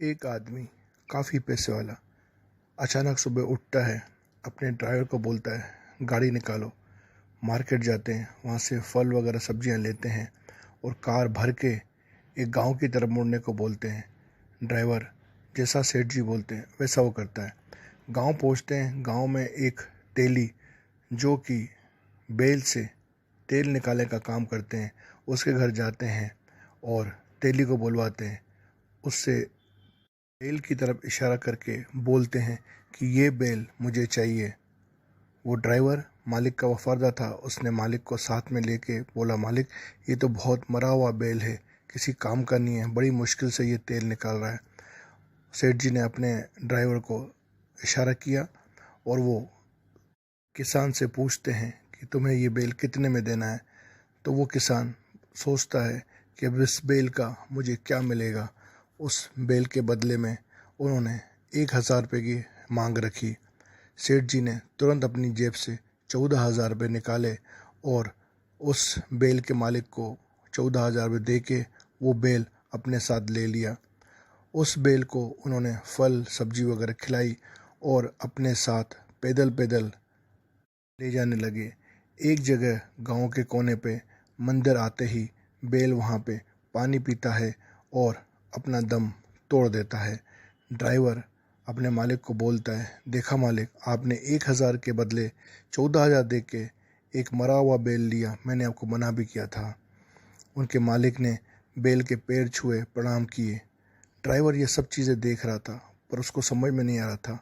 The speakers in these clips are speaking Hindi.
एक आदमी काफ़ी पैसे वाला अचानक सुबह उठता है, अपने ड्राइवर को बोलता है गाड़ी निकालो। मार्केट जाते हैं, वहाँ से फल वगैरह सब्जियाँ लेते हैं और कार भर के एक गांव की तरफ मुड़ने को बोलते हैं। ड्राइवर जैसा सेठ जी बोलते हैं वैसा वो करता है। गांव पहुँचते हैं। गांव में एक तेली जो कि बैल से तेल निकालने का काम करते हैं, उसके घर जाते हैं और तेली को बुलवाते हैं। उससे बैल की तरफ इशारा करके बोलते हैं कि ये बैल मुझे चाहिए। वो ड्राइवर मालिक का वफादार था। उसने मालिक को साथ में लेके बोला, मालिक ये तो बहुत मरा हुआ बैल है, किसी काम का नहीं है, बड़ी मुश्किल से ये तेल निकाल रहा है। सेठ जी ने अपने ड्राइवर को इशारा किया और वो किसान से पूछते हैं कि तुम्हें ये बैल कितने में देना है। तो वो किसान सोचता है कि अब इस बैल का मुझे क्या मिलेगा। उस बैल के बदले में उन्होंने 1000 रुपये की मांग रखी। सेठ जी ने तुरंत अपनी जेब से 14,000 रुपये निकाले और उस बैल के मालिक को 14,000 रुपये दे के वो बैल अपने साथ ले लिया। उस बैल को उन्होंने फल सब्जी वगैरह खिलाई और अपने साथ पैदल पैदल ले जाने लगे। एक जगह गांव के कोने पे मंदिर आते ही बैल वहाँ पे पानी पीता है और अपना दम तोड़ देता है। ड्राइवर अपने मालिक को बोलता है, देखा मालिक, आपने 1000 के बदले 14,000 दे के एक मरा हुआ बैल लिया, मैंने आपको मना भी किया था। उनके मालिक ने बैल के पैर छुए, प्रणाम किए। ड्राइवर ये सब चीज़ें देख रहा था पर उसको समझ में नहीं आ रहा था।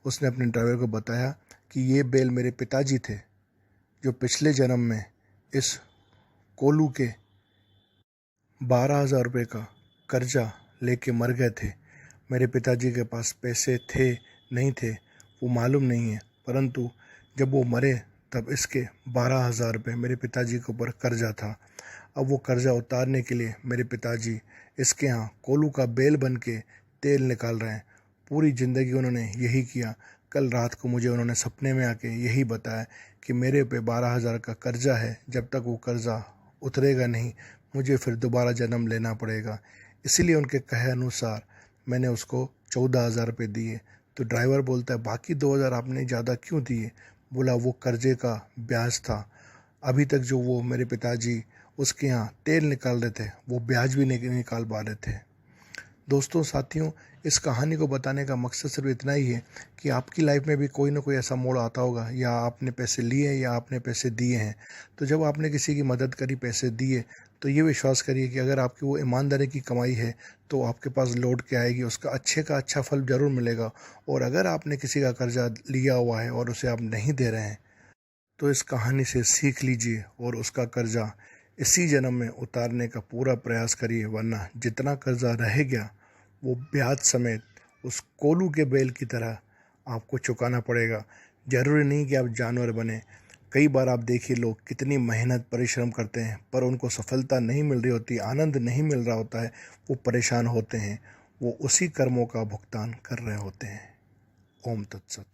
उसने अपने ड्राइवर को बताया कि ये बैल मेरे पिताजी थे जो पिछले जन्म में इस कोलू के 12,000 रुपये का कर्जा लेके मर गए थे। मेरे पिताजी के पास पैसे थे नहीं थे वो मालूम नहीं है, परंतु जब वो मरे तब इसके 12,000 रुपये मेरे पिताजी के ऊपर कर्जा था। अब वो कर्जा उतारने के लिए मेरे पिताजी इसके यहाँ कोलू का बैल बन के तेल निकाल रहे हैं। पूरी ज़िंदगी उन्होंने यही किया। कल रात को मुझे उन्होंने सपने में आके यही बताया कि मेरे पे 12,000 का कर्जा है, जब तक वो कर्जा उतरेगा नहीं मुझे फिर दोबारा जन्म लेना पड़ेगा। इसीलिए उनके कहे अनुसार मैंने उसको 14,000 रुपये दिए। तो ड्राइवर बोलता है, बाकी 2,000 आपने ज़्यादा क्यों दिए? बोला वो कर्जे का ब्याज था। अभी तक जो वो मेरे पिताजी उसके यहाँ तेल निकाल रहे थे वो ब्याज भी नहीं निकाल पा रहे थे। दोस्तों साथियों, इस कहानी को बताने का मकसद सिर्फ इतना ही है कि आपकी लाइफ में भी कोई ना कोई ऐसा मोड़ आता होगा, या आपने पैसे लिए या आपने पैसे दिए हैं। तो जब आपने किसी की मदद करी, पैसे दिए, तो ये विश्वास करिए कि अगर आपकी वो ईमानदारी की कमाई है तो आपके पास लौट के आएगी, उसका अच्छे का अच्छा फल ज़रूर मिलेगा। और अगर आपने किसी का कर्जा लिया हुआ है और उसे आप नहीं दे रहे हैं तो इस कहानी से सीख लीजिए और उसका कर्जा इसी जन्म में उतारने का पूरा प्रयास करिए, वरना जितना कर्जा रह गया वो ब्याज समेत उस कोलू के बैल की तरह आपको चुकाना पड़ेगा। ज़रूरी नहीं कि आप जानवर बने। कई बार आप देखिए लोग कितनी मेहनत परिश्रम करते हैं पर उनको सफलता नहीं मिल रही होती, आनंद नहीं मिल रहा होता है, वो परेशान होते हैं। वो उसी कर्मों का भुगतान कर रहे होते हैं। ओम तत्सत।